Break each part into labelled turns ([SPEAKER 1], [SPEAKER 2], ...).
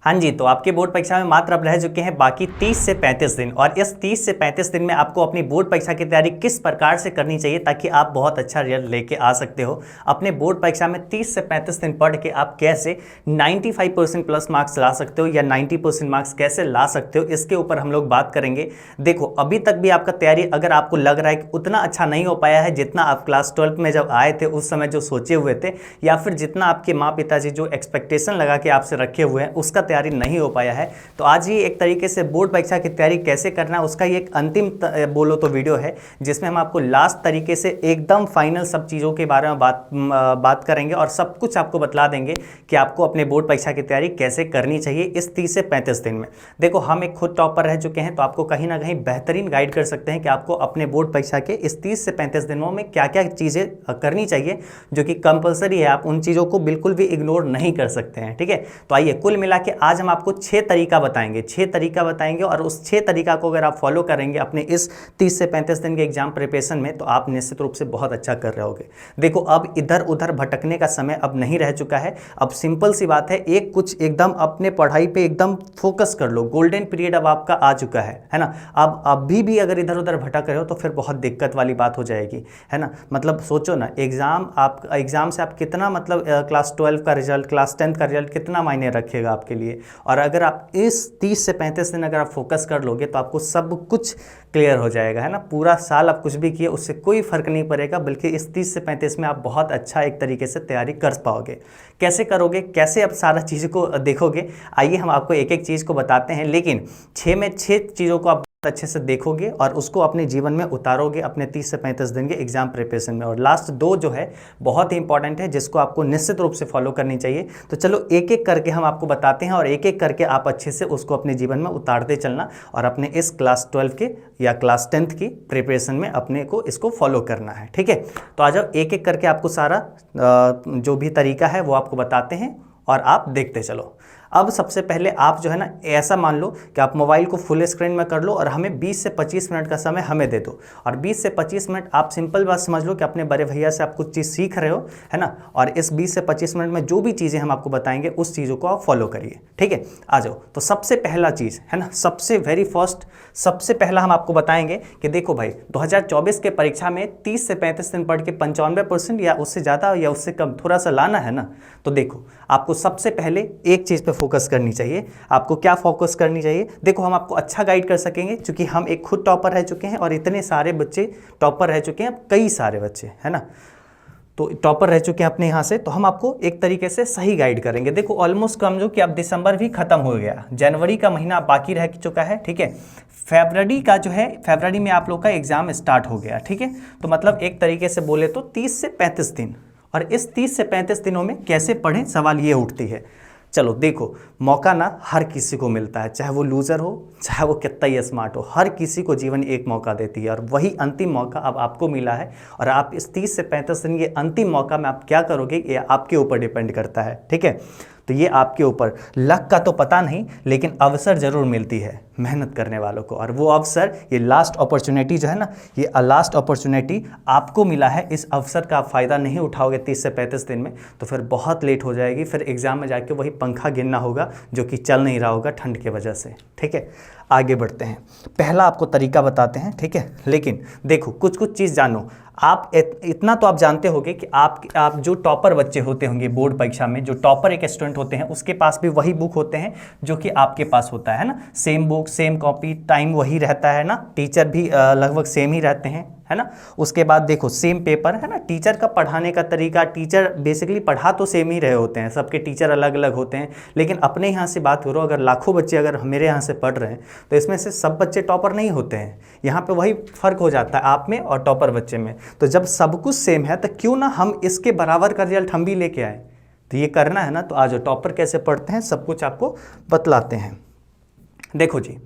[SPEAKER 1] हाँ जी, तो आपके बोर्ड परीक्षा में मात्र अब रह चुके हैं बाकी 30 से 35 दिन, और इस 30 से 35 दिन में आपको अपनी बोर्ड परीक्षा की तैयारी किस प्रकार से करनी चाहिए ताकि आप बहुत अच्छा रिजल्ट लेके आ सकते हो। अपने बोर्ड परीक्षा में 30 से 35 दिन पढ़ के आप कैसे 95% प्लस मार्क्स ला सकते हो या 90% मार्क्स कैसे ला सकते हो, इसके ऊपर हम लोग बात करेंगे। देखो, अभी तक भी आपका तैयारी अगर आपको लग रहा है कि उतना अच्छा नहीं हो पाया है जितना आप क्लास 12 में जब आए थे उस समय जो सोचे हुए थे, या फिर जितना आपके माँ पिताजी जो एक्सपेक्टेशन लगा के आपसे रखे हुए हैं उसका तैयारी नहीं हो पाया है, तो आज ही एक तरीके से बोर्ड परीक्षा की तैयारी कैसे करना है उसका ये एक अंतिम बोलो तो वीडियो है, जिसमें हम आपको लास्ट तरीके से एकदम फाइनल सब चीज़ों के बारे में बात करेंगे और सब कुछ आपको बतला देंगे कि आपको अपने बोर्ड परीक्षा की तैयारी कैसे करनी चाहिए इस 30 से 35 दिन में। देखो, हम एक खुद टॉपर रह चुके हैं तो आपको कहीं ना कहीं बेहतरीन गाइड कर सकते हैं कि आपको अपने बोर्ड परीक्षा के इस 30 से 35 दिनों में क्या क्या चीज़ें करनी चाहिए, जो कि कंपलसरी है। आप उन चीज़ों को बिल्कुल भी इग्नोर नहीं कर सकते हैं। ठीक है, तो आइए कुल मिला के आज हम आपको 6 तरीका बताएंगे, 6 तरीका बताएंगे, और उस 6 तरीका को अगर आप फॉलो करेंगे अपने इस 30 से 35 दिन के एग्जाम प्रिपरेशन में तो आप निश्चित रूप से बहुत अच्छा कर रहे होगे। देखो, अब इधर उधर भटकने का समय अब नहीं रह चुका है। अब सिंपल सी बात है, एक कुछ एकदम अपने पढ़ाई पे एकदम फोकस कर लो। गोल्डन पीरियड अब आपका आ चुका है ना। अब अभी भी अगर इधर उधर भटक रहे हो तो फिर बहुत दिक्कत वाली बात हो जाएगी, है ना। मतलब सोचो ना, एग्जाम से आप कितना, मतलब क्लास 12 का रिजल्ट, क्लास 10 का रिजल्ट कितना मायने रखेगा आपके लिए। और अगर आप इस 30 से 35 दिन अगर आप फोकस कर लोगे तो आपको सब कुछ क्लियर हो जाएगा, है ना। पूरा साल आप कुछ भी किए उससे कोई फर्क नहीं पड़ेगा, बल्कि इस 30 से 35 में आप बहुत अच्छा एक तरीके से तैयारी कर पाओगे। कैसे करोगे, कैसे आप सारा चीज़ को देखोगे, आइए हम आपको एक एक चीज़ को बताते हैं। लेकिन 6 में 6 चीज़ों को आप अच्छे से देखोगे और उसको अपने जीवन में उतारोगे अपने 30 से 35 दिन के एग्जाम प्रिपरेशन में। और लास्ट 2 जो है बहुत ही इंपॉर्टेंट है, जिसको आपको निश्चित रूप से फॉलो करनी चाहिए। तो चलो एक एक करके हम आपको बताते हैं और एक एक करके आप अच्छे से उसको अपने जीवन में उतारते चलना और अपने इस क्लास 12 के या क्लास 10th की प्रिपरेशन में अपने को इसको फॉलो करना है। ठीक है, तो आ जाओ, एक एक करके आपको सारा जो भी तरीका है वो आपको बताते हैं और आप देखते चलो। अब सबसे पहले आप जो है ना, ऐसा मान लो कि आप मोबाइल को फुल स्क्रीन में कर लो और हमें 20 से 25 मिनट का समय हमें दे दो। और 20 से 25 मिनट आप सिंपल बात समझ लो कि अपने बड़े भैया से आप कुछ चीज़ सीख रहे हो, है ना। और इस 20 से 25 मिनट में जो भी चीज़ें हम आपको बताएंगे उस चीज़ों को आप फॉलो करिए। ठीक है, आ जाओ। तो सबसे पहला चीज़ है ना, सबसे पहला हम आपको बताएंगे कि देखो भाई, 2024 के परीक्षा में 30 से 35 दिन पढ़ के 95% या उससे ज़्यादा या उससे कम थोड़ा सा लाना है ना। तो देखो, आपको सबसे पहले एक चीज़ पे फोकस करनी चाहिए। आपको क्या फोकस करनी चाहिए? देखो, हम आपको अच्छा गाइड कर सकेंगे क्योंकि हम एक खुद टॉपर रह चुके हैं और इतने सारे बच्चे टॉपर रह चुके हैं, कई सारे बच्चे, है ना, तो टॉपर रह चुके हैं अपने यहाँ से, तो हम आपको एक तरीके से सही गाइड करेंगे। देखो, ऑलमोस्ट समझो कि अब दिसंबर भी खत्म हो गया, जनवरी का महीना बाकी रह चुका है। ठीक है, फरवरी का जो है, फरवरी में आप लोग का एग्जाम स्टार्ट हो गया। ठीक है, तो मतलब एक तरीके से बोले तो 30 से 35 दिन। और इस 30 से 35 दिनों में कैसे पढ़ें, सवाल ये उठती है। चलो देखो, मौका ना हर किसी को मिलता है, चाहे वो लूज़र हो चाहे वो कितना ही स्मार्ट हो, हर किसी को जीवन एक मौका देती है और वही अंतिम मौका अब आपको मिला है। और आप इस 30 से 35 दिन के अंतिम मौका में आप क्या करोगे ये आपके ऊपर डिपेंड करता है। ठीक है, तो ये आपके ऊपर, लक का तो पता नहीं लेकिन अवसर ज़रूर मिलती है मेहनत करने वालों को। और वो अवसर, ये लास्ट अपॉर्चुनिटी जो है ना, ये लास्ट अपॉर्चुनिटी आपको मिला है। इस अवसर का आप फ़ायदा नहीं उठाओगे 30 से 35 दिन में तो फिर बहुत लेट हो जाएगी। फिर एग्ज़ाम में जाके वही पंखा गिनना होगा जो कि चल नहीं रहा होगा ठंड की वजह से। ठीक है, आगे बढ़ते हैं। पहला आपको तरीका बताते हैं। ठीक है, लेकिन देखो, कुछ चीज़ जानो। आप इतना तो आप जानते होंगे कि आप जो टॉपर बच्चे होते होंगे बोर्ड परीक्षा में, जो टॉपर एक स्टूडेंट होते हैं उसके पास भी वही बुक होते हैं जो कि आपके पास होता है ना। Same book, same copy, time वही रहता है ना, टीचर भी लगभग सेम ही रहते हैं, है ना। उसके बाद देखो, सेम पेपर, है ना। टीचर का पढ़ाने का तरीका, टीचर बेसिकली पढ़ा तो सेम ही रहे होते हैं, सबके टीचर अलग अलग होते हैं। लेकिन अपने यहाँ से बात करो, अगर लाखों बच्चे अगर मेरे यहाँ से पढ़ रहे हैं तो इसमें से सब बच्चे टॉपर नहीं होते हैं। यहाँ पे वही फ़र्क हो जाता है आप में और टॉपर बच्चे में। तो जब सब कुछ सेम है तो क्यों ना हम इसके बराबर का रिजल्ट हम भी लेके आए। तो ये करना है ना, तो आज टॉपर कैसे पढ़ते हैं सब कुछ आपको बतलाते हैं। देखो जी,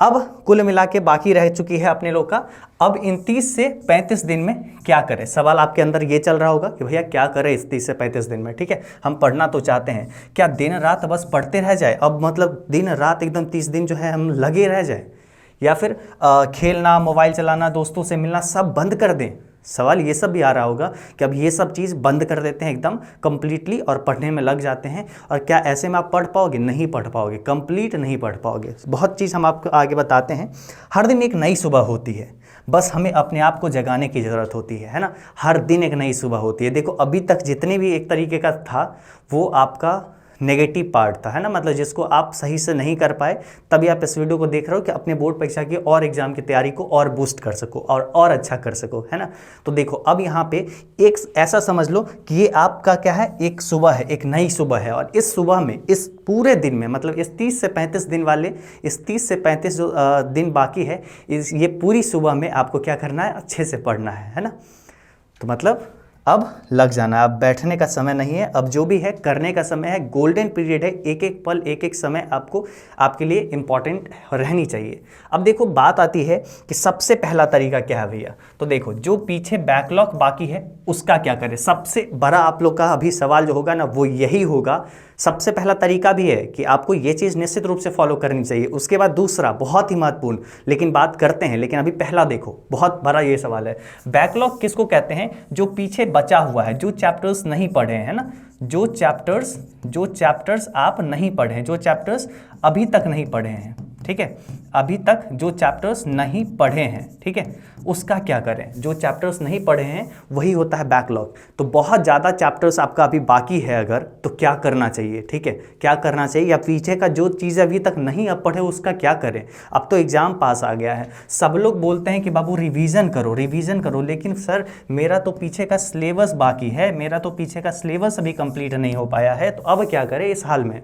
[SPEAKER 1] अब कुल मिला के बाकी रह चुकी है अपने लोग का, अब इन 30 से 35 दिन में क्या करें। सवाल आपके अंदर ये चल रहा होगा कि भैया क्या करें इस 30 से 35 दिन में। ठीक है, हम पढ़ना तो चाहते हैं, क्या दिन रात बस पढ़ते रह जाए? अब मतलब दिन रात एकदम 30 दिन जो है हम लगे रह जाए, या फिर खेलना, मोबाइल चलाना, दोस्तों से मिलना सब बंद कर दें? सवाल ये सब भी आ रहा होगा कि अब ये सब चीज़ बंद कर देते हैं एकदम कंप्लीटली और पढ़ने में लग जाते हैं, और क्या ऐसे में आप पढ़ पाओगे? नहीं पढ़ पाओगे, कंप्लीट नहीं पढ़ पाओगे। बहुत चीज़ हम आपको आगे बताते हैं। हर दिन एक नई सुबह होती है, बस हमें अपने आप को जगाने की ज़रूरत होती है ना। हर दिन एक नई सुबह होती है। देखो अभी तक जितने भी एक तरीके का था वो आपका नेगेटिव पार्ट था, है ना, मतलब जिसको आप सही से नहीं कर पाए, तभी आप इस वीडियो को देख रहे हो कि अपने बोर्ड परीक्षा की और एग्जाम की तैयारी को और बूस्ट कर सको और अच्छा कर सको, है ना। तो देखो अब यहाँ पे एक ऐसा समझ लो कि ये आपका क्या है, एक सुबह है, एक नई सुबह है, और इस सुबह में, इस पूरे दिन में, मतलब इस 30 से 35 दिन वाले, इस 30 से 35 जो दिन बाकी है, ये पूरी सुबह में आपको क्या करना है, अच्छे से पढ़ना है ना। तो मतलब अब लग जाना, अब बैठने का समय नहीं है, अब जो भी है करने का समय है, गोल्डन पीरियड है। एक एक पल, एक एक समय आपको, आपके लिए इम्पॉर्टेंट रहनी चाहिए। अब देखो बात आती है कि सबसे पहला तरीका क्या है भैया। तो देखो जो पीछे बैकलॉग बाकी है उसका क्या करें। सबसे बड़ा आप लोग का अभी सवाल जो होगा ना वो यही होगा। सबसे पहला तरीका भी है कि आपको ये चीज़ निश्चित रूप से फॉलो करनी चाहिए। उसके बाद दूसरा बहुत ही महत्वपूर्ण, लेकिन बात करते हैं, लेकिन अभी पहला देखो, बहुत बड़ा ये सवाल है, बैकलॉग किसको कहते हैं? जो पीछे बचा हुआ है, जो चैप्टर्स नहीं पढ़े हैं ना, जो चैप्टर्स आप नहीं पढ़े हैं, जो चैप्टर्स अभी तक नहीं पढ़े हैं, ठीक है, अभी तक जो चैप्टर्स नहीं पढ़े हैं, ठीक है, उसका क्या करें? जो चैप्टर्स नहीं पढ़े हैं वही होता है बैकलॉग। तो बहुत ज़्यादा चैप्टर्स आपका अभी बाकी है अगर, तो क्या करना चाहिए, ठीक है, क्या करना चाहिए, या पीछे का जो चीज़ अभी तक नहीं अब पढ़े उसका क्या करें। अब तो एग्ज़ाम पास आ गया है, सब लोग बोलते हैं कि बाबू रिवीजन करो, लेकिन सर मेरा तो पीछे का सिलेबस बाकी है, मेरा तो पीछे का सिलेबस अभी कंप्लीट नहीं हो पाया है, तो अब क्या करें इस हाल में।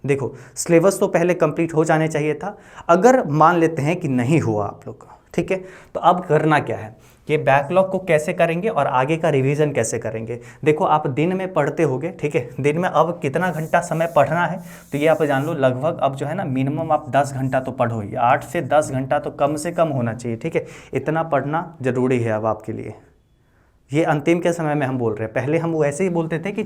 [SPEAKER 1] देखो सिलेबस तो पहले कंप्लीट हो जाने चाहिए था। अगर मान लेते हैं कि नहीं हुआ आप लोग का, ठीक है, तो अब करना क्या है, ये बैकलॉग को कैसे करेंगे और आगे का रिवीजन कैसे करेंगे। देखो आप दिन में पढ़ते होगे, ठीक है, दिन में अब कितना घंटा समय पढ़ना है, तो ये आप जान लो, लगभग अब जो है ना मिनिमम आप 10 घंटा तो पढ़ो ही, 8 से 10 घंटा तो कम से कम होना चाहिए, ठीक है, इतना पढ़ना ज़रूरी है अब आपके लिए। ये अंतिम के समय में हम बोल रहे हैं, पहले हम वैसे ही बोलते थे कि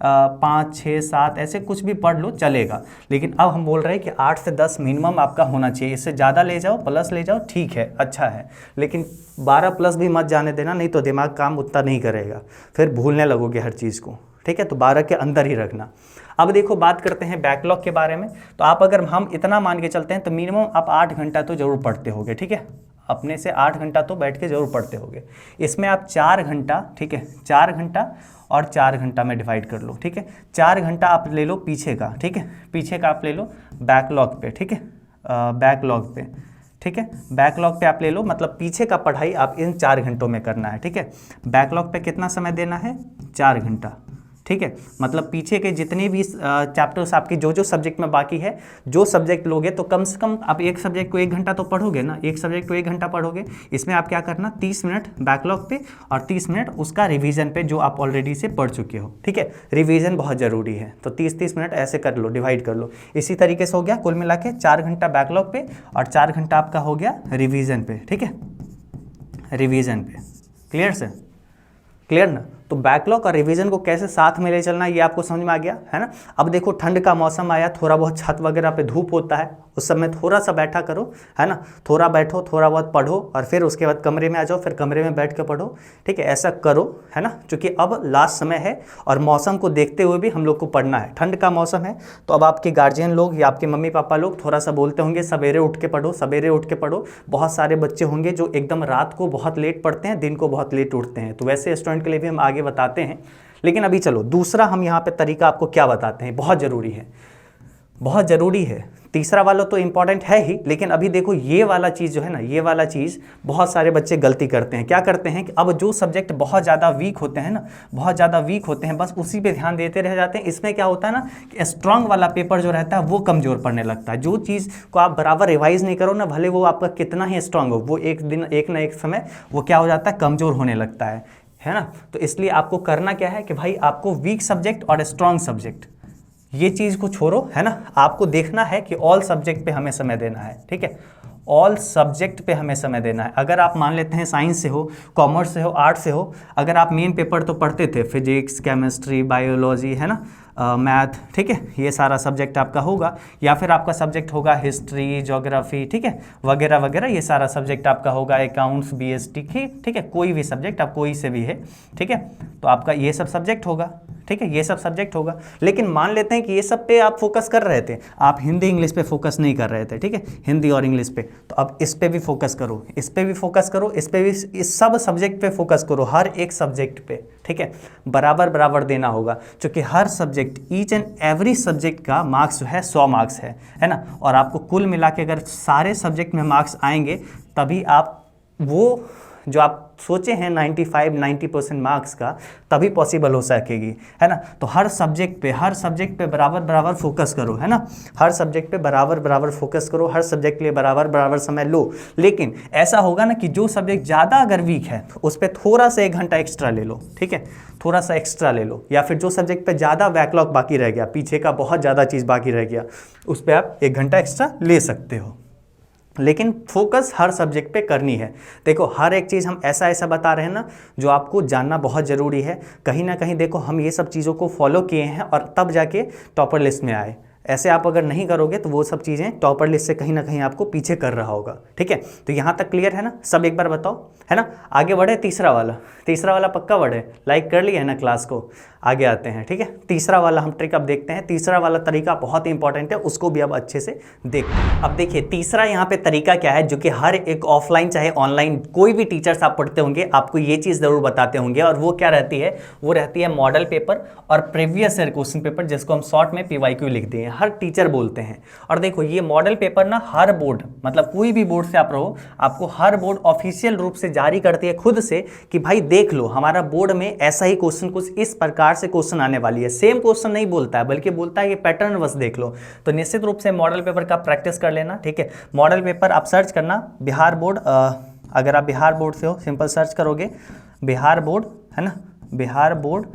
[SPEAKER 1] 5, 6, 7 ऐसे कुछ भी पढ़ लो चलेगा, लेकिन अब हम बोल रहे हैं कि 8 से 10 मिनिमम आपका होना चाहिए। इससे ज़्यादा ले जाओ, प्लस ले जाओ, ठीक है, अच्छा है, लेकिन 12 प्लस भी मत जाने देना, नहीं तो दिमाग काम उतना नहीं करेगा, फिर भूलने लगोगे हर चीज़ को, ठीक है। तो 12 के अंदर ही रखना। अब देखो बात करते हैं बैकलॉग के बारे में। तो आप अगर हम इतना मान के चलते हैं तो मिनिमम आप 8 घंटा तो ज़रूर पढ़ते होगे, ठीक है, अपने से 8 घंटा तो बैठ के ज़रूर पढ़ते होगे। इसमें आप 4 घंटा, ठीक है, 4 घंटा और 4 घंटा में डिवाइड कर लो, ठीक है। 4 घंटा आप ले लो पीछे का, ठीक है, पीछे का आप ले लो बैकलॉग पे, ठीक है, बैकलॉग पे, ठीक है, बैकलॉग पे आप ले लो, मतलब पीछे का पढ़ाई आप इन 4 घंटों में करना है, ठीक है। बैकलॉग पे कितना समय देना है? 4 घंटा, ठीक है, मतलब पीछे के जितने भी चैप्टर्स आपके जो सब्जेक्ट में बाकी है, जो सब्जेक्ट लोगे तो कम से कम आप एक सब्जेक्ट को 1 घंटा तो पढ़ोगे ना, एक सब्जेक्ट को 1 घंटा पढ़ोगे। इसमें आप क्या करना, 30 मिनट बैकलॉग पे और 30 मिनट उसका रिवीजन पे जो आप ऑलरेडी से पढ़ चुके हो, ठीक है, रिवीजन बहुत ज़रूरी है, तो 30-30 मिनट ऐसे कर लो, डिवाइड कर लो। इसी तरीके से हो गया कुल मिला के 4 घंटा बैकलॉग पे और 4 घंटा आपका हो गया रिवीजन पे, ठीक है, रिवीजन पे। क्लियर से, क्लियर ना। तो बैकलॉग और रिवीजन को कैसे साथ में ले चलना ये आपको समझ में आ गया है ना। अब देखो ठंड का मौसम आया, थोड़ा बहुत छत वगैरह पे धूप होता है, उस समय थोड़ा सा बैठा करो, है ना, थोड़ा बैठो, थोड़ा बहुत पढ़ो और फिर उसके बाद कमरे में आ जाओ, फिर कमरे में बैठ के पढ़ो, ठीक है, ऐसा करो, है ना, क्योंकि अब लास्ट समय है और मौसम को देखते हुए भी हम लोग को पढ़ना है। ठंड का मौसम है तो अब आपके गार्जियन लोग या आपके मम्मी पापा लोग थोड़ा सा बोलते होंगे सवेरे उठ के पढ़ो, सवेरे उठ के पढ़ो। बहुत सारे बच्चे होंगे जो एकदम रात को बहुत लेट पढ़ते हैं, दिन को बहुत लेट उठते हैं, तो वैसे स्टूडेंट के लिए भी हम आगे बताते हैं। लेकिन अभी चलो दूसरा हम यहाँ पे तरीका आपको क्या बताते हैं, बहुत ज़रूरी है, बहुत ज़रूरी है। तीसरा वाला तो इंपॉर्टेंट है ही, लेकिन अभी देखो ये वाला चीज़ जो है ना, ये वाला चीज़ बहुत सारे बच्चे गलती करते हैं। क्या करते हैं कि अब जो सब्जेक्ट बहुत ज़्यादा वीक होते हैं ना, बहुत ज़्यादा वीक होते हैं, बस उसी पे ध्यान देते रह जाते हैं। इसमें क्या होता है ना कि स्ट्रांग वाला पेपर जो रहता है वो कमज़ोर पड़ने लगता है। जो चीज़ को आप बराबर रिवाइज़ नहीं करो ना, भले वो आपका कितना ही स्ट्रांग हो, वो एक दिन एक ना एक समय वो क्या हो जाता है, कमज़ोर होने लगता है ना। तो इसलिए आपको करना क्या है कि भाई आपको वीक सब्जेक्ट और स्ट्रांग सब्जेक्ट ये चीज़ को छोड़ो, है ना, आपको देखना है कि ऑल सब्जेक्ट पे हमें समय देना है, ठीक है, ऑल सब्जेक्ट पे हमें समय देना है। अगर आप मान लेते हैं साइंस से हो, कॉमर्स से हो, आर्ट से हो, अगर आप मेन पेपर तो पढ़ते थे फिजिक्स, केमिस्ट्री, बायोलॉजी, है ना, मैथ, ठीक है, ये सारा सब्जेक्ट आपका होगा, या फिर आपका सब्जेक्ट होगा हिस्ट्री, ज्योग्राफी, ठीक है, वगैरह वगैरह, ये सारा सब्जेक्ट आपका होगा, अकाउंट्स, बीएसटी, ठीक है, कोई भी सब्जेक्ट आप कोई से भी है, ठीक है, तो आपका ये सब सब्जेक्ट होगा, ठीक है, ये सब सब्जेक्ट होगा। लेकिन मान लेते हैं कि ये सब पे आप फोकस कर रहे थे, आप हिंदी इंग्लिश पे फोकस नहीं कर रहे थे, ठीक है, हिंदी और इंग्लिश पे, तो अब इस पे भी फोकस करो, इस पे भी फोकस करो, इस पे भी, इस सब सब्जेक्ट पे फोकस करो, हर एक सब्जेक्ट पे, ठीक है, बराबर बराबर देना होगा, क्योंकि हर subject, each and every subject का मार्क्स जो है 100 मार्क्स है ना, और आपको कुल मिला के अगर सारे सब्जेक्ट में मार्क्स आएंगे तभी आप वो जो आप सोचे हैं 95-90% मार्क्स का, तभी पॉसिबल हो सकेगी, है ना। तो हर सब्जेक्ट पे बराबर बराबर फोकस करो, है ना, हर सब्जेक्ट पे बराबर बराबर फोकस करो, हर सब्जेक्ट के लिए बराबर बराबर समय लो। लेकिन ऐसा होगा ना कि जो सब्जेक्ट ज़्यादा अगर वीक है तो उस पर थोड़ा सा 1 घंटा एक्स्ट्रा ले लो, ठीक है, थोड़ा सा एक्स्ट्रा ले लो, या फिर जो सब्जेक्ट पे ज़्यादा बैकलॉग बाकी रह गया, पीछे का बहुत ज़्यादा चीज़ बाकी रह गया, उस पर आप 1 घंटा एक्स्ट्रा ले सकते हो। लेकिन फोकस हर सब्जेक्ट पे करनी है। देखो हर एक चीज़ हम ऐसा ऐसा बता रहे हैं ना जो आपको जानना बहुत ज़रूरी है। कहीं ना कहीं देखो हम ये सब चीज़ों को फॉलो किए हैं और तब जाके टॉपर लिस्ट में आए। ऐसे आप अगर नहीं करोगे तो वो सब चीज़ें टॉपर लिस्ट से कहीं ना कहीं आपको पीछे कर रहा होगा, ठीक है। तो यहाँ तक क्लियर है ना, सब एक बार बताओ, है ना। आगे बढ़े, तीसरा वाला पक्का बढ़े, लाइक कर लिया है ना क्लास को, आगे आते हैं, ठीक है। तीसरा वाला हम ट्रिक अब देखते हैं। तीसरा वाला तरीका बहुत ही इंपॉर्टेंट है, उसको भी अब अच्छे से देखते हैं। अब देखिए तीसरा यहाँ पे तरीका क्या है, जो कि हर एक ऑफलाइन चाहे ऑनलाइन कोई भी टीचर्स आप पढ़ते होंगे आपको ये चीज़ ज़रूर बताते होंगे, और वो क्या रहती है, वो रहती है मॉडल पेपर और प्रीवियस ईयर क्वेश्चन पेपर, जिसको हम शॉर्ट में PYQ लिख दिए, हर टीचर बोलते हैं। और देखो ये मॉडल पेपर ना हर बोर्ड, मतलब कोई भी बोर्ड से आप रहो, आपको हर बोर्ड ऑफिशियल रूप से जारी करती है खुद से कि भाई देख लो हमारा बोर्ड में ऐसा ही क्वेश्चन, कुछ इस प्रकार से क्वेश्चन आने वाली है। सेम क्वेश्चन नहीं बोलता है, बल्कि बोलता है कि पैटर्न बस देख लो। तो निश्चित रूप से मॉडल पेपर का प्रैक्टिस कर लेना, ठीक है। मॉडल पेपर आप सर्च करना बिहार बोर्ड, अगर आप बिहार बोर्ड से हो सिंपल सर्च करोगे बिहार बोर्ड, है ना, बिहार बोर्ड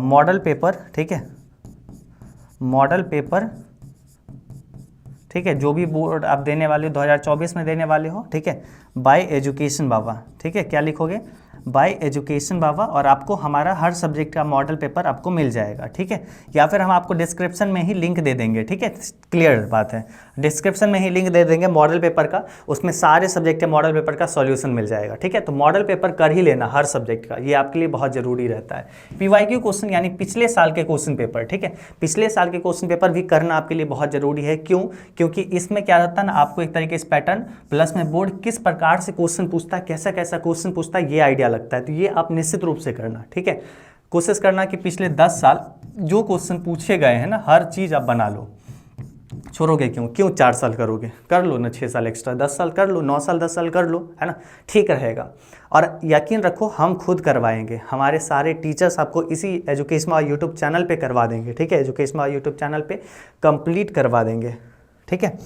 [SPEAKER 1] मॉडल पेपर, ठीक है, मॉडल पेपर, ठीक है, जो भी बोर्ड आप देने वाले हो 2024 में देने वाले हो, ठीक है, बाय एजुकेशन बाबा, ठीक है, क्या लिखोगे, बाय एजुकेशन बाबा, और आपको हमारा हर सब्जेक्ट का मॉडल पेपर आपको मिल जाएगा, ठीक है। या फिर हम आपको डिस्क्रिप्शन में ही लिंक दे देंगे, ठीक है, क्लियर बात है, डिस्क्रिप्शन में ही लिंक दे देंगे मॉडल पेपर का, उसमें सारे सब्जेक्ट के मॉडल पेपर का सॉल्यूशन मिल जाएगा, ठीक है। तो मॉडल पेपर कर ही लेना हर सब्जेक्ट का, ये आपके लिए बहुत ज़रूरी रहता है। PYQ क्वेश्चन यानी पिछले साल के क्वेश्चन पेपर, ठीक है, पिछले साल के क्वेश्चन पेपर भी करना आपके लिए बहुत ज़रूरी है। क्यों? क्योंकि इसमें क्या रहता है ना, आपको एक तरीके से पैटर्न प्लस में बोर्ड किस प्रकार से क्वेश्चन पूछता है, कैसा कैसा क्वेश्चन पूछता है, ये आइडिया लगता है। तो ये आप निश्चित रूप से करना, ठीक है। कोशिश करना कि पिछले 10 साल जो क्वेश्चन पूछे गए हैं ना, हर चीज़ आप बना लो। छोड़ोगे क्यों 4 साल करोगे, कर लो ना 6 साल एक्स्ट्रा, 10 साल कर लो, 9 साल 10 साल कर लो, है ना, ठीक रहेगा। और यकीन रखो हम खुद करवाएंगे, हमारे सारे टीचर्स आपको इसी एजुकेशन यूट्यूब चैनल पे करवा देंगे, ठीक है, एजुकेशन यूट्यूब चैनल पे कंप्लीट करवा देंगे, ठीक है,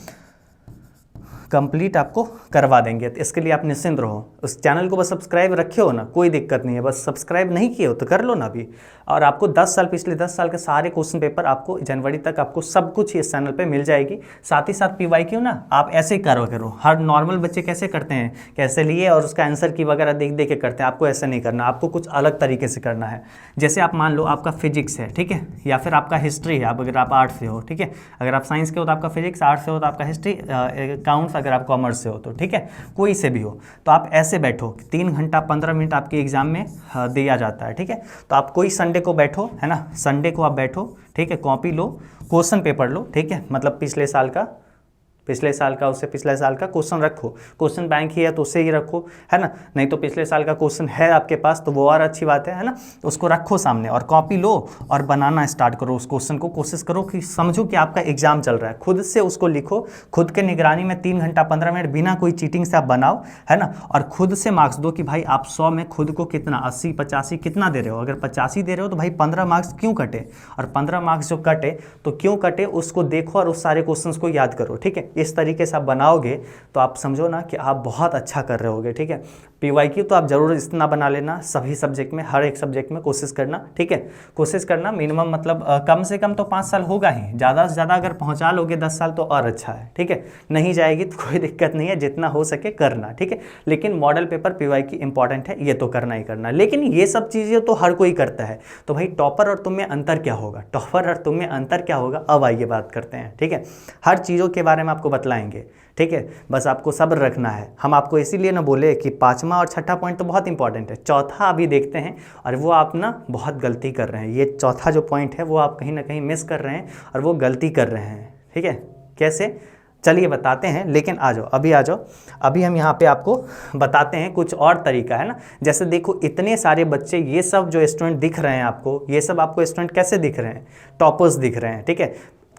[SPEAKER 1] कंप्लीट आपको करवा देंगे। तो इसके लिए आप निश्चिंत रहो, उस चैनल को बस सब्सक्राइब रखे हो ना, कोई दिक्कत नहीं है, बस सब्सक्राइब नहीं किए हो तो कर लो ना अभी। और आपको 10 साल, पिछले 10 साल के सारे क्वेश्चन पेपर आपको जनवरी तक आपको सब कुछ इस चैनल पे मिल जाएगी। साथ ही साथ PYQ ना आप ऐसे ही करो, हर नॉर्मल बच्चे कैसे करते हैं, कैसे लिए और उसका आंसर की वगैरह देख देख के करते हैं, आपको ऐसा नहीं करना, आपको कुछ अलग तरीके से करना है। जैसे आप मान लो आपका फिजिक्स है, ठीक है, या फिर आपका हिस्ट्री है, अगर आप आर्ट्स से हो, ठीक है, अगर आप साइंस के हो तो आपका फिजिक्स, आर्ट्स से हो तो आपका हिस्ट्री, अकाउंट्स अगर आप कॉमर्स से हो तो, ठीक है, कोई से भी हो, तो आप ऐसे बैठो, 3 घंटा 15 मिनट आपके एग्जाम में दिया जाता है, ठीक है। तो आप कोई संडे को बैठो, है ना, संडे को आप बैठो, ठीक है, कॉपी लो, क्वेश्चन पेपर लो, ठीक है, मतलब पिछले साल का, उससे पिछले साल का क्वेश्चन रखो, क्वेश्चन बैंक ही है तो उससे ही रखो, है ना, नहीं तो पिछले साल का क्वेश्चन है आपके पास तो वो और अच्छी बात है ना, तो उसको रखो सामने और कॉपी लो और बनाना स्टार्ट करो उस क्वेश्चन को। कोशिश करो कि समझो कि आपका एग्जाम चल रहा है, खुद से उसको लिखो, खुद के निगरानी में 3 घंटा 15 मिनट बिना कोई चीटिंग से आप बनाओ, है ना, और खुद से मार्क्स दो कि भाई आप 100 में खुद को कितना 80 85 कितना दे रहे हो। अगर 85 दे रहे हो तो भाई 15 मार्क्स क्यों कटे, और 15 मार्क्स जो कटे तो क्यों कटे उसको देखो और उस सारे क्वेश्चन को याद करो, ठीक है। इस तरीके से आप बनाओगे तो आप समझो ना कि आप बहुत अच्छा कर रहे होगे, ठीक है। PYQ तो आप जरूर इतना बना लेना, सभी सब्जेक्ट में, हर एक सब्जेक्ट में कोशिश करना, ठीक है। कोशिश करना मिनिमम मतलब कम से कम तो 5 साल होगा ही, ज़्यादा से ज़्यादा अगर पहुँचा लोगे 10 साल तो और अच्छा है, ठीक है। नहीं जाएगी तो कोई दिक्कत नहीं है, जितना हो सके करना, ठीक है। लेकिन मॉडल पेपर PYQ इंपॉर्टेंट है, ये तो करना ही करना। लेकिन ये सब चीज़ें तो हर कोई करता है, तो भाई टॉपर और तुम में अंतर क्या होगा, टॉपर और तुम में अंतर क्या होगा, अब आइए बात करते हैं, ठीक है। हर चीज़ों के बारे में आपको बतलाएंगे, ठीक है। बस आपको सब्र रखना है। हम आपको इसीलिए ना बोले कि 5वां और 6ठा पॉइंट तो बहुत इंपॉर्टेंट है, चौथा अभी देखते हैं, और वो आप ना बहुत गलती कर रहे हैं। ये चौथा जो पॉइंट है वो आप कहीं ना कहीं मिस कर रहे हैं और वो गलती कर रहे हैं, ठीक है। कैसे, चलिए बताते हैं। लेकिन आ जाओ, अभी आ जाओ, अभी हम यहाँ पे आपको बताते हैं कुछ और तरीका है ना। जैसे देखो इतने सारे बच्चे, ये सब जो स्टूडेंट दिख रहे हैं आपको, ये सब आपको स्टूडेंट कैसे दिख रहे हैं, टॉपर्स दिख रहे हैं, ठीक है।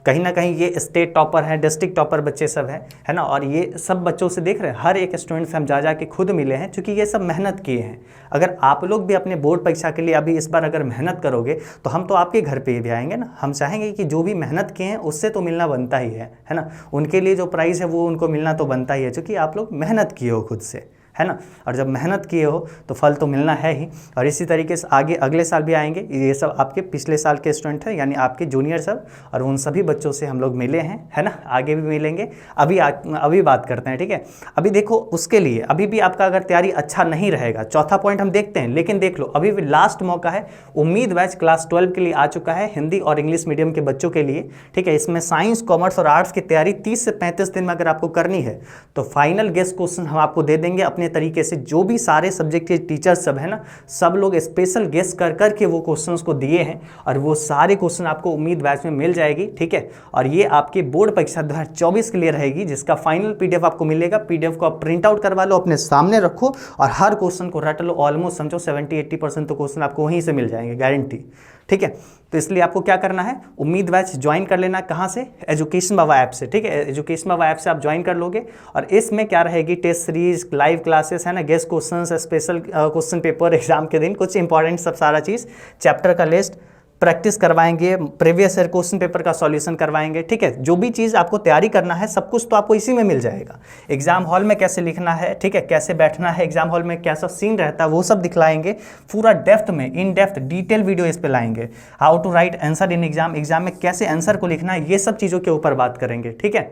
[SPEAKER 1] कहीं ना कहीं ये स्टेट टॉपर हैं, डिस्ट्रिक्ट टॉपर बच्चे सब हैं, है ना। और ये सब बच्चों से देख रहे हैं, हर एक स्टूडेंट से हम जा के खुद मिले हैं, क्योंकि ये सब मेहनत किए हैं। अगर आप लोग भी अपने बोर्ड परीक्षा के लिए अभी इस बार अगर मेहनत करोगे तो हम तो आपके घर पे भी आएंगे ना। हम चाहेंगे कि जो भी मेहनत किए हैं उससे तो मिलना बनता ही है ना। उनके लिए जो प्राइज़ है वो उनको मिलना तो बनता ही है, क्योंकि आप लोग मेहनत किए हो खुद से, है ना। और जब मेहनत किए हो तो फल तो मिलना है ही। और इसी तरीके से आगे अगले साल भी आएंगे, ये सब आपके पिछले साल के स्टूडेंट हैं, यानी आपके जूनियर सब, और उन सभी बच्चों से हम लोग मिले हैं, है ना। आगे भी मिलेंगे। अभी बात करते हैं, ठीक है। अभी देखो उसके लिए अभी भी आपका अगर तैयारी अच्छा नहीं रहेगा, चौथा पॉइंट हम देखते हैं, लेकिन देख लो अभी भी लास्ट मौका है। उम्मीद बैच क्लास 12 के लिए आ चुका है, हिंदी और इंग्लिश मीडियम के बच्चों के लिए, ठीक है। इसमें साइंस, कॉमर्स और आर्ट्स की तैयारी 30 से 35 दिन में अगर आपको करनी है तो फाइनल गेस्ट क्वेश्चन हम आपको दे देंगे अपने तरीके से। जो भी सारे सब्जेक्ट के टीचर सब है ना, सब लोग स्पेशल गेस्ट कर करके वो क्वेश्चंस को दिए हैं, और वो सारे क्वेश्चन आपको उम्मीद बैच में मिल जाएगी, ठीक है। और ये आपके बोर्ड परीक्षा 2024 के लिए रहेगी, जिसका फाइनल PDF आपको मिलेगा। PDF को आप प्रिंट आउट करवा लो, अपने सामने रखो और हर क्वेश्चन को रट लो। ऑलमोस्ट समझो 70-80% तो क्वेश्चन आपको वहीं से मिल जाएंगे, गारंटी, ठीक है। तो इसलिए आपको क्या करना है, उम्मीद बैच ज्वाइन कर लेना। कहाँ से, एजुकेशन बाबा ऐप से, ठीक है। एजुकेशन बाबा ऐप से आप ज्वाइन कर लोगे, और इसमें क्या रहेगी, टेस्ट सीरीज, लाइव क्लासेस, है ना, guest questions, special question paper, exam के दिन कुछ इंपॉर्टेंट सब सारा चीज़, चैप्टर का लिस्ट, प्रैक्टिस करवाएंगे, प्रीवियस ईयर क्वेश्चन पेपर का सॉल्यूशन करवाएंगे, ठीक है। जो भी चीज़ आपको तैयारी करना है सब कुछ तो आपको इसी में मिल जाएगा। एग्जाम हॉल में कैसे लिखना है, ठीक है, कैसे बैठना है एग्जाम हॉल में, कैसा सीन रहता है वो सब दिखलाएंगे। पूरा डेप्थ में, इन डेप्थ डिटेल वीडियो इस पे लाएंगे। How to write answer in exam, exam में कैसे आंसर को लिखना है, ये सब चीज़ों के ऊपर बात करेंगे, ठीक है।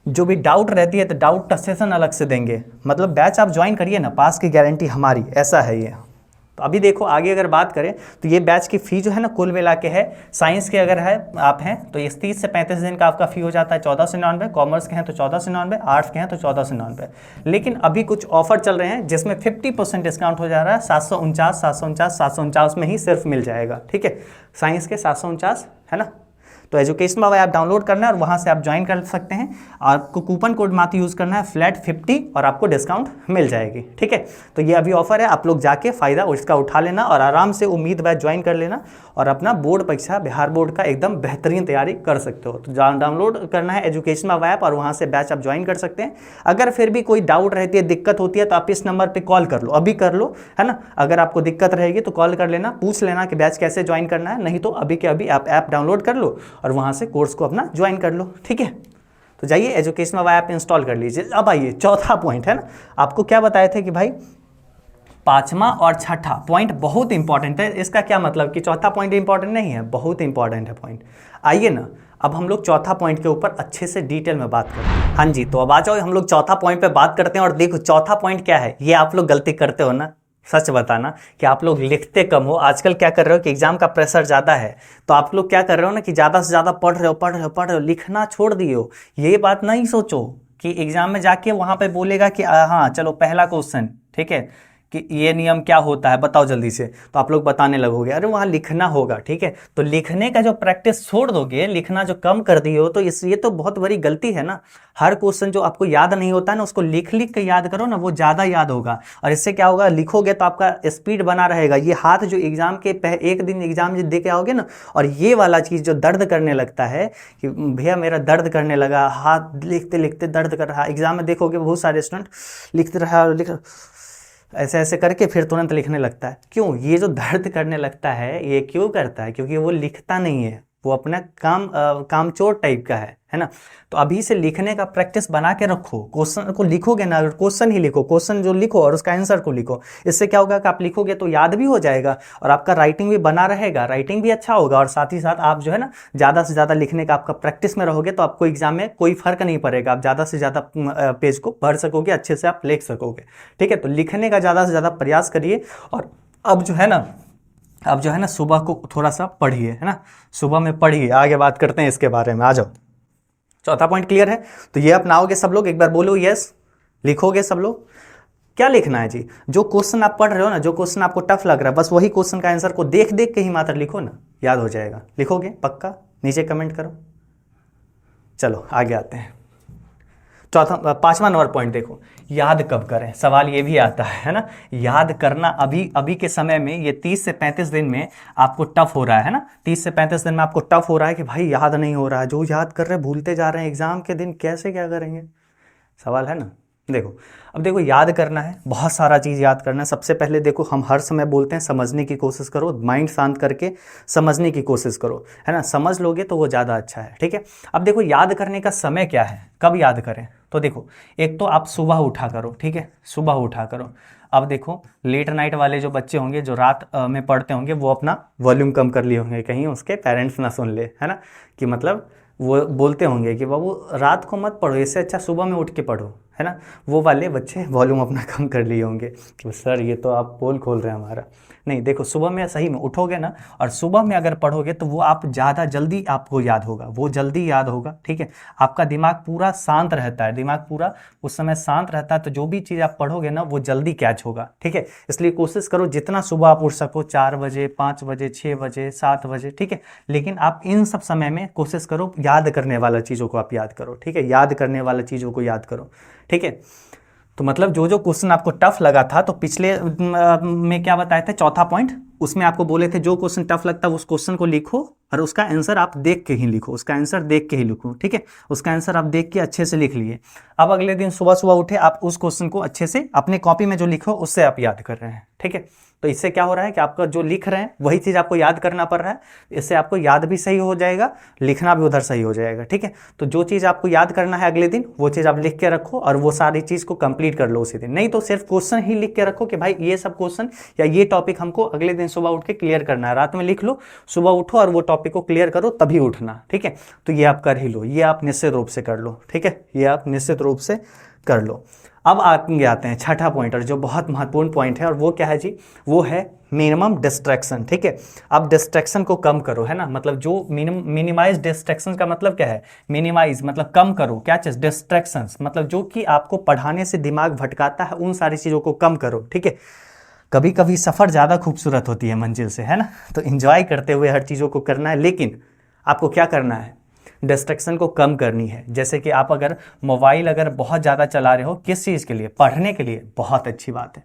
[SPEAKER 1] जो भी डाउट रहती है तो डाउट का सेशन अलग से देंगे। मतलब बैच आप ज्वाइन करिए ना, पास की गारंटी हमारी, ऐसा है ये। तो अभी देखो आगे अगर बात करें तो ये बैच की फ़ी जो है ना, कुल मिला के है, साइंस के अगर है आप हैं तो इस 30 से 35 दिन का आपका फ़ी हो जाता है 1499, कॉमर्स के हैं तो 1499, आर्ट्स के हैं तो 1499। लेकिन अभी कुछ ऑफर चल रहे हैं जिसमें 50% डिस्काउंट हो जा रहा है, 749 में ही सिर्फ मिल जाएगा, ठीक है। साइंस के 749, है ना। तो एजुकेशन बाबा ऐप डाउनलोड करना है और वहाँ से आप ज्वाइन कर सकते हैं। आपको कूपन कोड मात्र यूज़ करना है फ्लैट 50 और आपको डिस्काउंट मिल जाएगी, ठीक है। तो ये अभी ऑफर है, आप लोग जाके फ़ायदा उसका उठा लेना और आराम से उम्मीद बैच ज्वाइन कर लेना और अपना बोर्ड परीक्षा बिहार बोर्ड का एकदम बेहतरीन तैयारी कर सकते हो। तो डाउनलोड करना है एजुकेशन बाबा ऐप और वहाँ से बैच आप ज्वाइन कर सकते हैं। अगर फिर भी कोई डाउट रहती है, दिक्कत होती है तो आप इस नंबर पर कॉल कर लो, अभी कर लो, है ना। अगर आपको दिक्कत रहेगी तो कॉल कर लेना, पूछ लेना कि बैच कैसे ज्वाइन करना है, नहीं तो अभी के अभी आप ऐप डाउनलोड कर लो और वहाँ से कोर्स को अपना ज्वाइन कर लो, ठीक है। तो जाइए एजुकेशन बाबा ऐप इंस्टॉल कर लीजिए। अब आइए चौथा पॉइंट, है ना। आपको क्या बताए थे कि भाई 5वां और 6ठा पॉइंट बहुत इंपॉर्टेंट है। इसका क्या मतलब कि चौथा पॉइंट इंपॉर्टेंट नहीं है, बहुत इंपॉर्टेंट है पॉइंट। आइए ना अब हम लोग चौथा पॉइंट के ऊपर अच्छे से डिटेल में बात करते हैं। हाँ जी, तो अब आ जाओ हम लोग चौथा पॉइंट पे बात करते हैं। और देखो चौथा पॉइंट क्या है, ये आप लोग गलती करते हो ना, सच बताना कि आप लोग लिखते कम हो। आजकल क्या कर रहे हो कि एग्जाम का प्रेशर ज़्यादा है, तो आप लोग क्या कर रहे हो ना कि ज़्यादा से ज़्यादा पढ़ रहे हो, लिखना छोड़ दिए हो। ये बात नहीं सोचो कि एग्जाम में जाके वहाँ पे बोलेगा कि हाँ चलो पहला क्वेश्चन, ठीक है, कि ये नियम क्या होता है बताओ जल्दी से, तो आप लोग बताने लगोगे। अरे वहाँ लिखना होगा, ठीक है। तो लिखने का जो प्रैक्टिस छोड़ दोगे, लिखना जो कम कर दिए हो, तो ये तो बहुत बड़ी गलती है ना। हर क्वेश्चन जो आपको याद नहीं होता है ना, उसको लिख के याद करो ना, वो ज़्यादा याद होगा। और इससे क्या होगा, लिखोगे तो आपका स्पीड बना रहेगा। ये हाथ जो एग्जाम के एक दिन एग्जाम दे के आओगे ना, और ये वाला चीज़ जो दर्द करने लगता है कि भैया मेरा दर्द करने लगा, हाथ लिखते लिखते दर्द कर रहा, एग्जाम में देखोगे बहुत सारे स्टूडेंट लिखते रहा, ऐसे ऐसे करके फिर तुरंत लिखने लगता है। क्यों? ये जो दर्द करने लगता है ये क्यों करता है? क्योंकि वो लिखता नहीं है, वो अपना कामचोर टाइप का है ना। तो अभी से लिखने का प्रैक्टिस बना के रखो। क्वेश्चन को लिखोगे ना, अगर क्वेश्चन ही लिखो, क्वेश्चन जो लिखो और उसका आंसर को लिखो, इससे क्या होगा कि आप लिखोगे तो याद भी हो जाएगा और आपका राइटिंग भी बना रहेगा, राइटिंग भी अच्छा होगा, और साथ ही साथ आप जो है ना ज़्यादा से ज़्यादा लिखने का आपका प्रैक्टिस में रहोगे तो आपको एग्जाम में कोई फर्क नहीं पड़ेगा, आप ज़्यादा से ज़्यादा पेज को पढ़ सकोगे, अच्छे से आप लिख सकोगे। ठीक है, तो लिखने का ज़्यादा से ज़्यादा प्रयास करिए। और अब जो है ना सुबह को थोड़ा सा पढ़िए, है ना, सुबह में पढ़िए। आगे बात करते हैं इसके बारे में, आ जाओ। चौथा पॉइंट क्लियर है, तो ये अपनाओगे सब लोग, एक बार बोलो यस, लिखोगे सब लोग। क्या लिखना है जी, जो क्वेश्चन आप पढ़ रहे हो ना, जो क्वेश्चन आपको टफ लग रहा है, बस वही क्वेश्चन का आंसर को देख देख के ही मात्र लिखो ना, याद हो जाएगा। लिखोगे पक्का? नीचे कमेंट करो। चलो आगे आते हैं। चौथा 5वां नंबर पॉइंट देखो, याद कब करें। सवाल ये भी आता है ना, याद करना अभी के समय में ये 30 से 35 दिन में आपको टफ हो रहा है ना, 30 से 35 दिन में आपको टफ हो रहा है कि भाई याद नहीं हो रहा है, जो याद कर रहे हैं भूलते जा रहे हैं, एग्जाम के दिन कैसे क्या करेंगे, सवाल है ना। देखो अब देखो, याद करना है, बहुत सारा चीज़ याद करना है। सबसे पहले देखो, हम हर समय बोलते हैं समझने की कोशिश करो, माइंड शांत करके समझने की कोशिश करो, है ना, समझ लोगे तो वो ज़्यादा अच्छा है। ठीक है, अब देखो याद करने का समय क्या है, कब याद करें, तो देखो एक तो आप सुबह उठा करो, ठीक है, सुबह उठा करो। अब देखो लेट नाइट वाले जो बच्चे होंगे, जो रात में पढ़ते होंगे, वो अपना वॉल्यूम कम कर लिए होंगे, कहीं उसके पेरेंट्स ना सुन ले, है ना, कि मतलब वो बोलते होंगे कि बाबू रात को मत पढ़ो, इससे अच्छा सुबह में उठ के पढ़ो, है ना। वो वाले बच्चे वॉल्यूम अपना कम कर लिए होंगे कि सर ये तो आप पोल खोल रहे हैं हमारा। नहीं, देखो सुबह में सही में उठोगे ना, और सुबह में अगर पढ़ोगे तो वो आप ज़्यादा जल्दी आपको याद होगा, वो जल्दी याद होगा। ठीक है, आपका दिमाग पूरा शांत रहता है, दिमाग पूरा उस समय शांत रहता है, तो जो भी चीज़ आप पढ़ोगे ना वो जल्दी कैच होगा। ठीक है, इसलिए कोशिश करो जितना सुबह आप उठ सको, 4 बजे, 5 बजे, 6 बजे, 7 बजे, ठीक है, लेकिन आप इन सब समय में कोशिश करो याद करने वाला चीज़ों को आप याद करो। ठीक है, याद करने वाला चीज़ों को याद करो। ठीक है, तो मतलब जो जो क्वेश्चन आपको टफ लगा था, तो पिछले में क्या बताए थे, चौथा पॉइंट, उसमें आपको बोले थे जो क्वेश्चन टफ लगता है उस क्वेश्चन को लिखो और उसका आंसर आप देख के ही लिखो, उसका आंसर देख के ही लिखो। ठीक है, उसका आंसर आप देख के अच्छे से लिख लिए। अब अगले दिन सुबह सुबह उठे, आप उस क्वेश्चन को अच्छे से अपने कॉपी में जो लिखो उससे आप याद कर रहे हैं। ठीक है, तो इससे क्या हो रहा है कि आपका जो लिख रहे हैं वही चीज़ आपको याद करना पड़ रहा है, इससे आपको याद भी सही हो जाएगा, लिखना भी उधर सही हो जाएगा। ठीक है, तो जो चीज़ आपको याद करना है अगले दिन, वो चीज़ आप लिख के रखो और वो सारी चीज़ को कंप्लीट कर लो उसी दिन। नहीं तो सिर्फ क्वेश्चन ही लिख के रखो कि भाई ये सब क्वेश्चन या ये टॉपिक हमको अगले दिन सुबह उठ के क्लियर करना है, रात में लिख लो, सुबह उठो और वो टॉपिक को क्लियर करो, तभी उठना। ठीक है, तो ये आप कर ही लो, ये आप निश्चित रूप से कर लो। ठीक है, ये आप निश्चित रूप से कर लो। अब आगे आते हैं छठा पॉइंट, और जो बहुत महत्वपूर्ण पॉइंट है, और वो क्या है जी, वो है मिनिमम डिस्ट्रैक्शन। ठीक है, अब डिस्ट्रैक्शन को कम करो, है ना, मतलब जो मिनिमाइज डिस्ट्रैक्शन का मतलब क्या है, मिनिमाइज मतलब कम करो, क्या चीज़, डिस्ट्रैक्शंस, मतलब जो कि आपको पढ़ाने से दिमाग भटकाता है, उन सारी चीज़ों को कम करो। ठीक है, कभी कभी सफ़र ज़्यादा खूबसूरत होती है मंजिल से, है ना, तो इंजॉय करते हुए हर चीज़ों को करना है, लेकिन आपको क्या करना है, डिस्ट्रैक्शन को कम करनी है। जैसे कि आप अगर मोबाइल अगर बहुत ज़्यादा चला रहे हो, किस चीज़ के लिए, पढ़ने के लिए बहुत अच्छी बात है,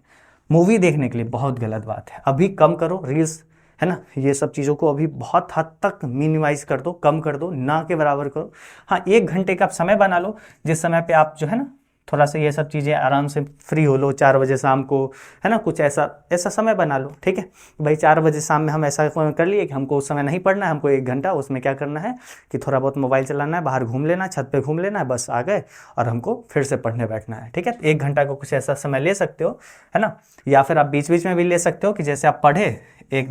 [SPEAKER 1] मूवी देखने के लिए बहुत गलत बात है, अभी कम करो, रील्स, है ना, ये सब चीज़ों को अभी बहुत हद तक मिनिमाइज कर दो, कम कर दो, ना के बराबर करो। हाँ, 1 घंटे का आप समय बना लो, जिस समय पे आप जो है ना थोड़ा सा ये सब चीज़ें आराम से फ्री हो लो, 4 बजे शाम को, है ना, कुछ ऐसा समय बना लो। ठीक है, भाई 4 बजे शाम में हम ऐसा कर लिए कि हमको उस समय नहीं पढ़ना है, हमको 1 घंटा उसमें क्या करना है कि थोड़ा बहुत मोबाइल चलाना है, बाहर घूम लेना है, छत पे घूम लेना है, बस आ गए और हमको फिर से पढ़ने बैठना है। ठीक है, 1 घंटा को कुछ ऐसा समय ले सकते हो, है ना, या फिर आप बीच बीच में भी ले सकते हो कि जैसे आप पढ़े 1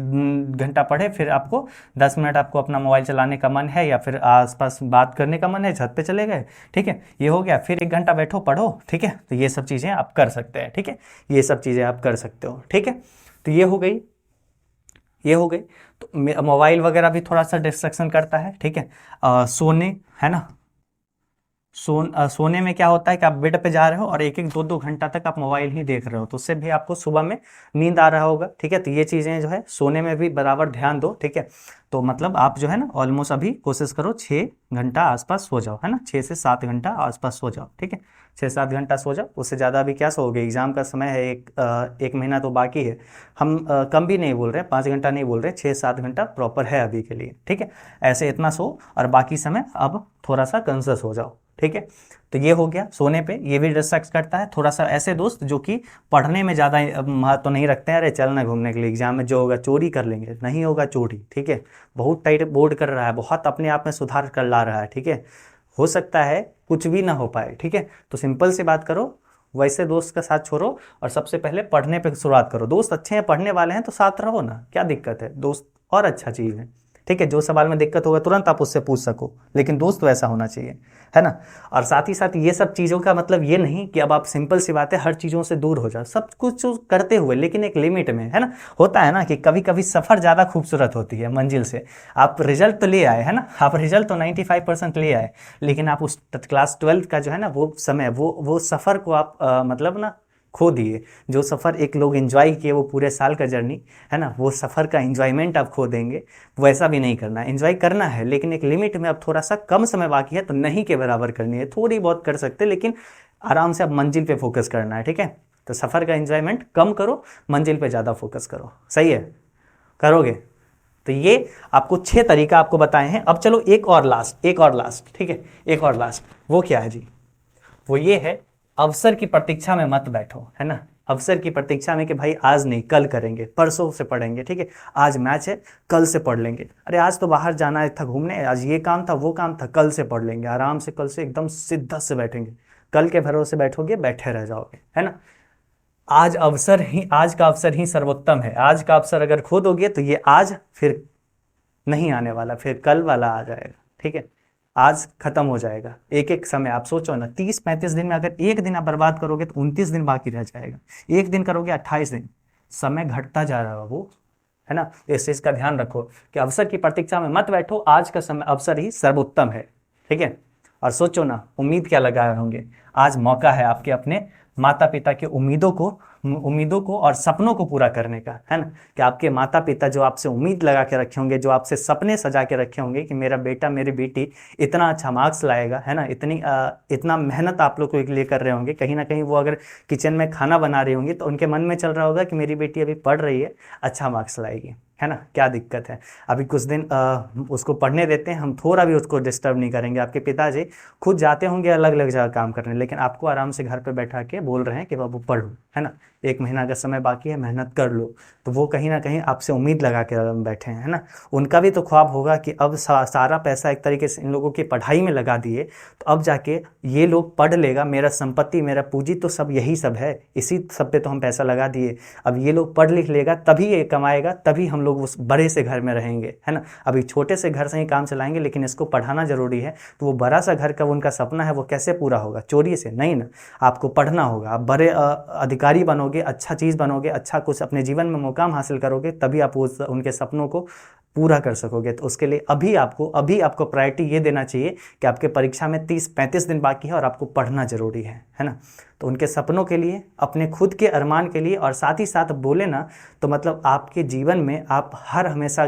[SPEAKER 1] घंटा पढ़े, फिर आपको 10 मिनट आपको अपना मोबाइल चलाने का मन है या फिर आसपास बात करने का मन है, छत पे चले गए। ठीक है, ये हो गया, फिर 1 घंटा बैठो पढ़ो। ठीक है, तो ये सब चीज़ें आप कर सकते हैं। ठीक है, ये सब चीज़ें आप कर सकते हो। ठीक है, तो ये हो गई, ये हो गई। तो मोबाइल वगैरह भी थोड़ा सा डिस्ट्रैक्शन करता है। ठीक है, सोने, है ना, सोने में क्या होता है कि आप बेड पे जा रहे हो और 1-1, 2-2 घंटा तक आप मोबाइल ही देख रहे हो, तो उससे भी आपको सुबह में नींद आ रहा होगा। ठीक है, तो ये चीज़ें जो है सोने में भी बराबर ध्यान दो। ठीक है, तो मतलब आप जो है ना ऑलमोस्ट अभी कोशिश करो 6 घंटा आसपास सो जाओ, है ना, 6 से 7 घंटा आसपास सो जाओ। ठीक है, 6-7 घंटा सो जाओ, उससे ज़्यादा अभी क्या सोओगे, एग्जाम का समय है, एक महीना तो बाकी है। हम कम भी नहीं बोल रहे, 5 घंटा नहीं बोल रहे, 6-7 घंटा प्रॉपर है अभी के लिए। ठीक है, ऐसे इतना सो और बाकी समय अब थोड़ा सा कंसस हो जाओ। ठीक है। तो ये हो गया सोने पे, ये भी डिस्ट्रैक्ट करता है। थोड़ा सा ऐसे दोस्त जो कि पढ़ने में ज़्यादा महत्व तो नहीं रखते हैं, अरे चलना घूमने के लिए, एग्जाम में जो होगा चोरी कर लेंगे, नहीं होगा चोरी, ठीक है। बहुत टाइट बोर्ड कर रहा है, बहुत अपने आप में सुधार कर ला रहा है, ठीक है। हो सकता है कुछ भी ना हो पाए, ठीक है। तो सिंपल सी बात करो, वैसे दोस्त का साथ छोड़ो और सबसे पहले पढ़ने पे शुरुआत करो। दोस्त अच्छे हैं, पढ़ने वाले हैं तो साथ रहो ना, क्या दिक्कत है, दोस्त और अच्छा चीज़ है, ठीक है। जो सवाल में दिक्कत होगा तुरंत आप उससे पूछ सको, लेकिन दोस्त वैसा होना चाहिए, है ना। और साथ ही साथ ये सब चीज़ों का मतलब ये नहीं कि अब आप सिंपल सी बात है हर चीज़ों से दूर हो जाओ, सब कुछ करते हुए लेकिन एक लिमिट में, है ना। होता है ना कि कभी कभी सफ़र ज़्यादा खूबसूरत होती है मंजिल से। आप रिजल्ट तो ले आए, है ना, आप रिजल्ट तो 95% ले आए, लेकिन आप उस क्लास 12 का जो है ना वो समय, वो सफ़र को आप मतलब ना खो दिए। जो सफ़र एक लोग एंजॉय किए वो पूरे साल का जर्नी, है ना, वो सफ़र का एंजॉयमेंट आप खो देंगे। वैसा भी नहीं करना है, एंजॉय करना है लेकिन एक लिमिट में। अब थोड़ा सा कम समय बाकी है तो नहीं के बराबर करनी है, थोड़ी बहुत कर सकते लेकिन आराम से अब मंजिल पे फोकस करना है, ठीक है। तो सफ़र का एंजॉयमेंट कम करो, मंजिल पे ज़्यादा फोकस करो, सही है, करोगे। तो ये आपको 6 तरीका आपको बताए हैं। अब चलो एक और लास्ट, ठीक है, एक और लास्ट। वो क्या है जी, वो ये है, अवसर की प्रतीक्षा में मत बैठो, है ना। अवसर की प्रतीक्षा में कि भाई आज नहीं कल करेंगे, परसों से पढ़ेंगे, ठीक है, आज मैच है कल से पढ़ लेंगे, अरे आज तो बाहर जाना था घूमने, आज ये काम था वो काम था, कल से पढ़ लेंगे, आराम से कल से एकदम शिद्दत से बैठेंगे। कल के भरोसे बैठोगे बैठे रह जाओगे, है ना। आज का अवसर ही सर्वोत्तम है। आज का अवसर अगर खो दोगे तो ये आज फिर नहीं आने वाला, फिर कल वाला आ जाएगा, ठीक है। आज खत्म हो जाएगा। एक एक समय आप सोचो ना, 30-35 दिन में अगर एक दिन आप बर्बाद करोगे तो 29 दिन बाकी रह जाएगा। एक दिन करोगे 28 दिन, समय घटता जा रहा है वो, है ना। इस चीज का ध्यान रखो कि अवसर की प्रतीक्षा में मत बैठो, आज का समय अवसर ही सर्वोत्तम है, ठीक है। और सोचो ना, उम्मीद क्या लगाए होंगे, आज मौका है आपके अपने माता पिता के उम्मीदों को और सपनों को पूरा करने का, है ना। कि आपके माता पिता जो आपसे उम्मीद लगा के रखे होंगे, जो आपसे सपने सजा के रखे होंगे कि मेरा बेटा मेरी बेटी इतना अच्छा मार्क्स लाएगा, है ना, इतना मेहनत आप लोग को लिए कर रहे होंगे। कहीं ना कहीं वो अगर किचन में खाना बना रही होंगी तो उनके मन में चल रहा होगा कि मेरी बेटी अभी पढ़ रही है, अच्छा मार्क्स लाएगी, है ना। क्या दिक्कत है, अभी कुछ दिन उसको पढ़ने देते हैं, हम थोड़ा भी उसको डिस्टर्ब नहीं करेंगे। आपके पिताजी खुद जाते होंगे अलग अलग जगह काम करने, लेकिन आपको आराम से घर पे बैठा के बोल रहे हैं कि बाबू पढ़ो, है ना, 1 महीना का समय बाकी है, मेहनत कर लो। तो वो कहीं ना कहीं आपसे उम्मीद लगा के बैठे हैं, है ना। उनका भी तो ख्वाब होगा कि अब सारा पैसा एक तरीके से इन लोगों की पढ़ाई में लगा दिए, तो अब जाके ये लोग पढ़ लेगा, मेरा संपत्ति मेरा पूंजी तो सब यही सब है, इसी सब पे तो हम पैसा लगा दिए। अब ये लोग पढ़ लिख लेगा तभी ये कमाएगा, तभी हम लोग उस बड़े से घर में रहेंगे, है ना। अभी छोटे से घर से ही काम चलाएंगे, लेकिन इसको पढ़ाना जरूरी है। तो वो बड़ा सा घर का उनका सपना है वो कैसे पूरा होगा, चोरी से नहीं ना। आपको पढ़ना होगा, आप बड़े अधिकारी बनोगे, अच्छा चीज़ बनोगे, अच्छा कुछ अपने जीवन में मुकाम हासिल करोगे, तभी आप उनके सपनों को पूरा कर सकोगे। तो उसके लिए अभी आपको प्रायोरिटी ये देना चाहिए कि आपके परीक्षा में 30-35 दिन बाकी है और आपको पढ़ना जरूरी है ना। तो उनके सपनों के लिए, अपने खुद के अरमान के लिए, और साथ ही साथ बोले ना तो मतलब आपके जीवन में आप हर हमेशा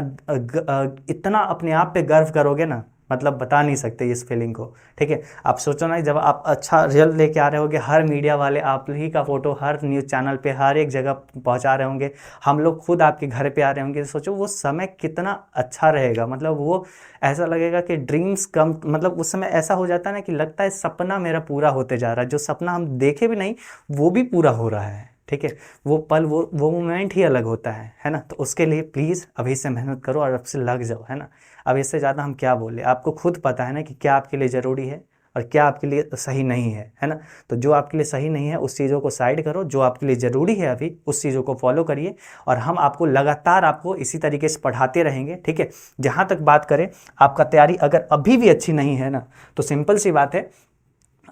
[SPEAKER 1] इतना अपने आप पे गर्व करोगे ना, मतलब बता नहीं सकते इस फीलिंग को, ठीक है। आप सोचो ना, जब आप अच्छा रिजल्ट लेके आ रहे होगे, हर मीडिया वाले आप ही का फोटो हर न्यूज़ चैनल पे हर एक जगह पहुंचा रहे होंगे, हम लोग खुद आपके घर पे आ रहे होंगे, तो सोचो वो समय कितना अच्छा रहेगा। मतलब वो ऐसा लगेगा कि ड्रीम्स कम, मतलब उस समय ऐसा हो जाता है ना कि लगता है सपना मेरा पूरा होते जा रहा है, जो सपना हम देखे भी नहीं वो भी पूरा हो रहा है, ठीक है। वो पल, वो मोमेंट ही अलग होता है ना। तो उसके लिए प्लीज़ अभी से मेहनत करो और अब से लग जाओ, है ना। अब इससे ज़्यादा हम क्या बोले, आपको खुद पता है ना कि क्या आपके लिए ज़रूरी है और क्या आपके लिए सही नहीं है ना। तो जो आपके लिए सही नहीं है उस चीज़ों को साइड करो, जो आपके लिए ज़रूरी है अभी उस चीज़ों को फॉलो करिए, और हम आपको लगातार आपको इसी तरीके से पढ़ाते रहेंगे, ठीक है। जहाँ तक बात करें आपका तैयारी अगर अभी भी अच्छी नहीं है ना, तो सिंपल सी बात है,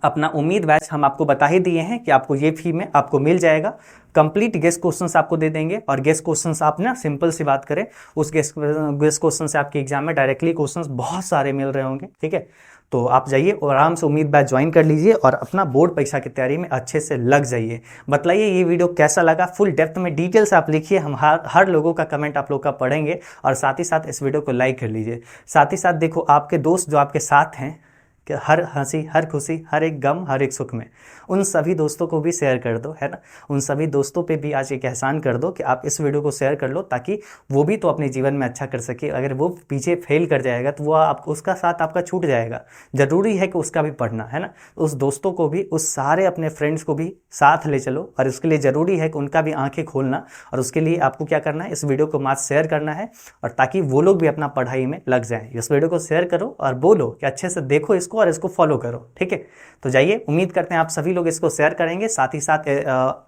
[SPEAKER 1] अपना उम्मीद बैच हम आपको बता ही दिए हैं कि आपको ये फी में आपको मिल जाएगा। कंप्लीट गेस्ट क्वेश्चंस आपको दे देंगे, और गेस्ट क्वेश्चंस आप ना सिंपल सी बात करें, उस गेस्ट क्वेश्चन से आपके एग्जाम में डायरेक्टली क्वेश्चंस बहुत सारे मिल रहे होंगे, ठीक है। तो आप जाइए और आराम से उम्मीद बैच ज्वाइन कर लीजिए और अपना बोर्ड परीक्षा की तैयारी में अच्छे से लग जाइए। बताइए ये वीडियो कैसा लगा, फुल डेप्थ में डिटेल से आप लिखिए, हम हर लोगों का कमेंट आप लोग का पढ़ेंगे, और साथ ही साथ इस वीडियो को लाइक कर लीजिए। साथ ही साथ देखो, आपके दोस्त जो आपके साथ हैं कि हर हंसी, हर खुशी, हर एक गम, हर एक सुख में उन सभी दोस्तों को भी शेयर कर दो, है ना। उन सभी दोस्तों पे भी आज एक एहसान कर दो कि आप इस वीडियो को शेयर कर लो, ताकि वो भी तो अपने जीवन में अच्छा कर सके। अगर वो पीछे फेल कर जाएगा तो वो आप उसका साथ आपका छूट जाएगा। ज़रूरी है कि उसका भी पढ़ना, है ना। उस दोस्तों को भी, उस सारे अपने फ्रेंड्स को भी साथ ले चलो, और उसके लिए ज़रूरी है कि उनका भी आंखें खोलना। और उसके लिए आपको क्या करना है, इस वीडियो को मात्र शेयर करना है, और ताकि वो लोग भी अपना पढ़ाई में लग जाएं। इस वीडियो को शेयर करो और बोलो कि अच्छे से देखो इसको और इसको फॉलो करो, ठीक है। तो जाइए, उम्मीद करते हैं आप सभी लोग इसको शेयर करेंगे, साथ ही साथ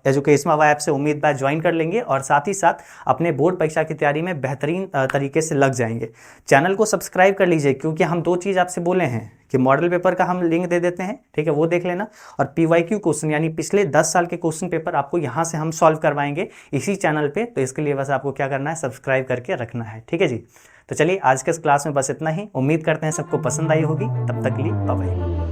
[SPEAKER 1] एजुकेशमा ऐप से उम्मीद बैच ज्वाइन कर लेंगे, और साथ ही साथ अपने बोर्ड परीक्षा की तैयारी में बेहतरीन तरीके से लग जाएंगे। चैनल को सब्सक्राइब कर लीजिए, क्योंकि हम 2 चीज़ आपसे बोले हैं कि मॉडल पेपर का हम लिंक दे देते हैं, ठीक है, वो देख लेना, और PYQ क्वेश्चन यानी पिछले 10 साल के क्वेश्चन पेपर आपको यहाँ से हम सॉल्व करवाएंगे इसी चैनल पे। तो इसके लिए बस आपको क्या करना है, सब्सक्राइब करके रखना है, ठीक है जी। तो चलिए, आज के इस क्लास में बस इतना ही। उम्मीद करते हैं सबको पसंद आई होगी। तब तक के लिए बाय बाय।